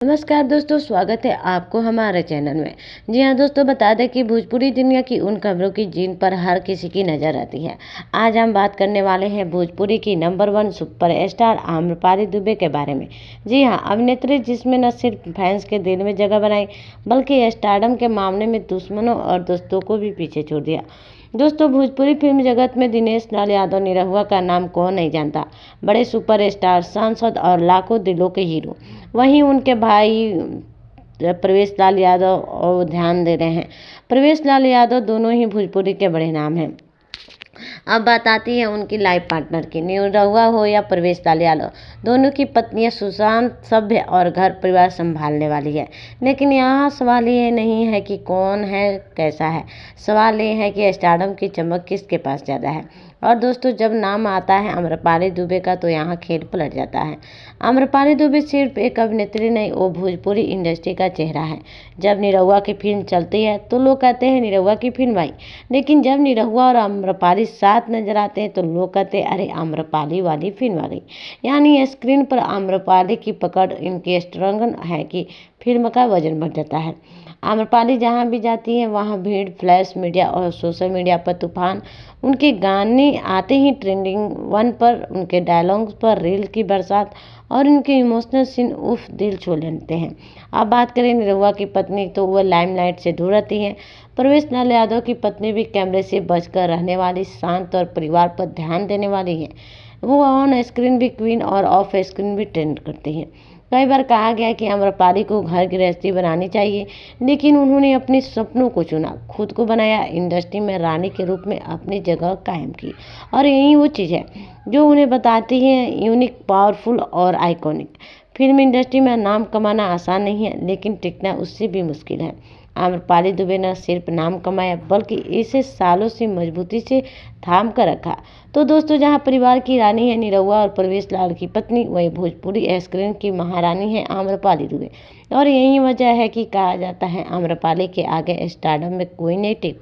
नमस्कार दोस्तों, स्वागत है आपको हमारे चैनल में। जी हाँ दोस्तों, बता दें कि भोजपुरी दुनिया की उन खबरों की जिन पर हर किसी की नज़र आती है। आज हम बात करने वाले हैं भोजपुरी की number 1 super star Amrapali Dubey के बारे में। जी हाँ, अभिनेत्री जिसमें न सिर्फ फैंस के दिल में जगह बनाई, बल्कि स्टारडम के मामले में दुश्मनों और दोस्तों को भी पीछे छोड़ दिया। दोस्तों, भोजपुरी फिल्म जगत में दिनेश लाल यादव निरहुआ का नाम कौन नहीं जानता। बड़े सुपरस्टार, सांसद और लाखों दिलों के हीरो। वहीं उनके भाई प्रवेश लाल यादव और ध्यान दे रहे हैं। प्रवेश लाल यादव दोनों ही भोजपुरी के बड़े नाम हैं। अब बात आती है उनकी लाइफ पार्टनर की। निरहुआ हो या प्रवेश लाल यादव, दोनों की पत्नियां सुशांत सभ्य और घर परिवार संभालने वाली है। लेकिन यहाँ सवाल ये नहीं है कि कौन है कैसा है, सवाल ये है कि स्टारडम की चमक किसके पास ज़्यादा है। और दोस्तों, जब नाम आता है आम्रपाली दुबे का तो यहाँ खेल पलट जाता है। आम्रपाली दुबे सिर्फ एक अभिनेत्री नहीं, वो भोजपुरी इंडस्ट्री का चेहरा है। जब निरहुआ की फिल्म चलती है तो लोग कहते हैं निरहुआ की फिल्म आई, लेकिन जब निरहुआ और आम्रपाली साथ नजर आते हैं तो लोग कहते हैं अरे आम्रपाली वाली फिल्म आ गई। यानी स्क्रीन पर आम्रपाली की पकड़ इनकी स्ट्रॉन्ग है कि फिल्म का वजन बढ़ जाता है। आम्रपाली जहाँ भी जाती है वहाँ भीड़, फ्लैश मीडिया और सोशल मीडिया पर तूफान। उनके गाने आते ही ट्रेंडिंग 1 पर, उनके डायलॉग्स पर रील की बरसात और उनके इमोशनल सीन उफ दिल छू लेते हैं। अब बात करें निरहुआ की पत्नी तो वह लाइमलाइट से दूर रहती हैं। प्रवेश लाल यादव की पत्नी भी कैमरे से बचकर रहने वाली, शांत और परिवार पर ध्यान देने वाली है। वो ऑन स्क्रीन भी क्वीन और ऑफ स्क्रीन भी ट्रेंड करती हैं। कई बार कहा गया कि आम्रपाली को घर गृहस्थी बनानी चाहिए, लेकिन उन्होंने अपने सपनों को चुना, खुद को बनाया, इंडस्ट्री में रानी के रूप में अपनी जगह कायम की। और यही वो चीज़ है जो उन्हें बताती है यूनिक, पावरफुल और आइकॉनिक। फिल्म इंडस्ट्री में नाम कमाना आसान नहीं है, लेकिन टिकना उससे भी मुश्किल है। आम्रपाली दुबे न सिर्फ नाम कमाया, बल्कि इसे सालों से मजबूती से थाम कर रखा। तो दोस्तों, जहां परिवार की रानी है निरहुआ और प्रवेश लाल की पत्नी, वही भोजपुरी स्क्रीन की महारानी है आम्रपाली दुबे। और यही वजह है कि कहा जाता है आम्रपाली के आगे स्टारडम में कोई नहीं टिक